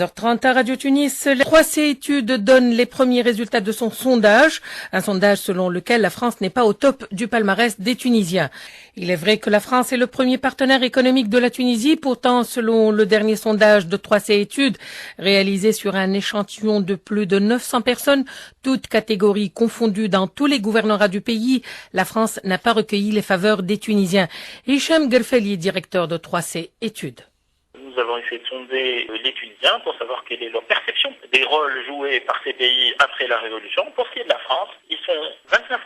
13h30 à Radio Tunis, les 3C études donnent les premiers résultats de son sondage, un sondage selon lequel la France n'est pas au top du palmarès des Tunisiens. Il est vrai que la France est le premier partenaire économique de la Tunisie, pourtant selon le dernier sondage de 3C études, réalisé sur un échantillon de plus de 900 personnes, toutes catégories confondues dans tous les gouvernorats du pays, la France n'a pas recueilli les faveurs des Tunisiens. Hicham Gerfeli, directeur de 3C études. Nous avons essayé de sonder les Tunisiens pour savoir quelle est leur perception des rôles joués par ces pays après la Révolution. Pour ce qui est de la France, ils sont 29%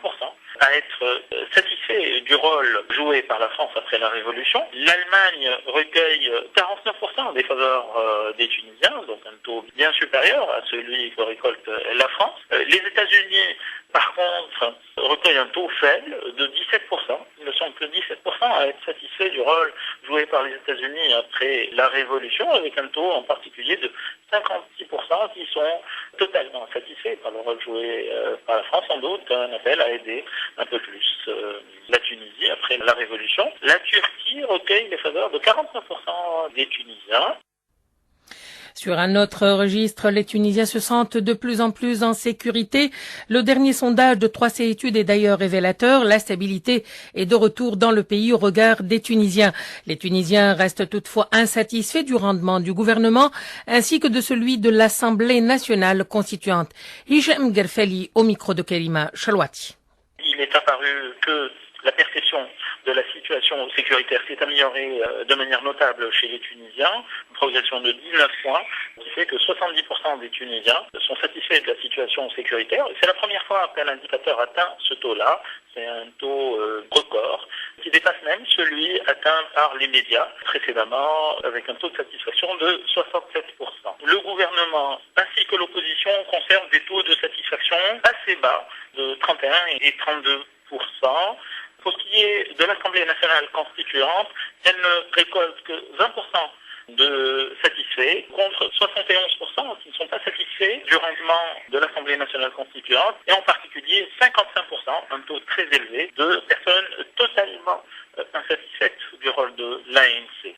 à être satisfaits du rôle joué par la France après la Révolution. L'Allemagne recueille 49% des faveurs des Tunisiens, donc un taux bien supérieur à celui que récolte la France. Les États-Unis, par contre, recueillent un taux faible de 17%. Il ne sont que 17% à être satisfaits du rôle joué par les États-Unis après la Révolution, avec un taux en particulier de 56% qui sont totalement satisfaits par le rôle joué par la France. Sans doute un appel à aider un peu plus la Tunisie après la Révolution. La Turquie recueille les faveurs de 49% des Tunisiens. Sur un autre registre, les Tunisiens se sentent de plus en plus en sécurité. Le dernier sondage de 3C études est d'ailleurs révélateur. La stabilité est de retour dans le pays au regard des Tunisiens. Les Tunisiens restent toutefois insatisfaits du rendement du gouvernement ainsi que de celui de l'Assemblée nationale constituante. Hicham Gerfeli au micro de Kerima Chalwati. Il est apparu que la perception de la situation sécuritaire s'est améliorée de manière notable chez les Tunisiens, une progression de 19 points, qui fait que 70% des Tunisiens sont satisfaits de la situation sécuritaire. C'est la première fois qu'un indicateur atteint ce taux-là. C'est un taux record qui dépasse même celui atteint par les médias précédemment, avec un taux de satisfaction de 67%. Le gouvernement ainsi que l'opposition conservent des taux de satisfaction assez bas, de 31 et 32%. Pour ce qui est de l'Assemblée nationale constituante, elle ne récolte que 20% de satisfaits contre 71% qui ne sont pas satisfaits du rendement de l'Assemblée nationale constituante et en particulier 55%, un taux très élevé, de personnes totalement insatisfaites du rôle de l'ANC.